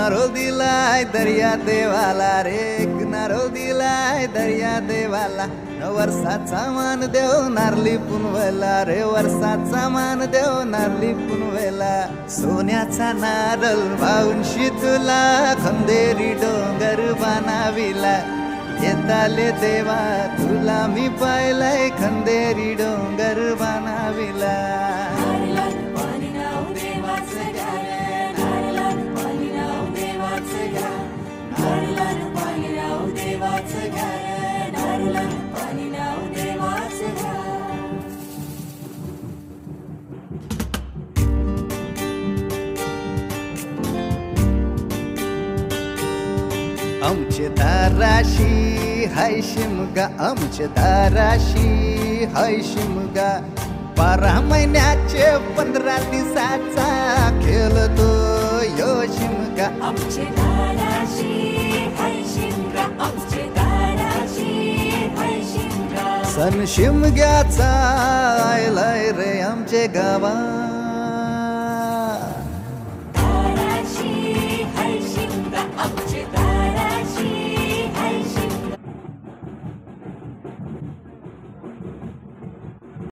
किनारो दिलाय दर्या देवाला रे, किनारो दिलाय दर्या देवाला. वर्षाचा मान देव नारली पुनवेला रे, वर्षाचा मान देव नारली पुनवेला. सोन्याचा नारळ वाहून तुला खंदेरी डोंगर बनाविला. येताले देवा तुला मी पाहिलाय, खंदेरी डोंगर बनाविला. आमचे दाराशी हाय शिमगा, आमचे दाराशी हाय शिमगा. 12 महिन्याचे 15 दिवसाचा खेळतो यो शिमगा. आमचे दाराशी हाय शिमगा, आमचे दाराशी हाय शिमगा. सण शिमग्याचा आयलाय रे आमचे गावा.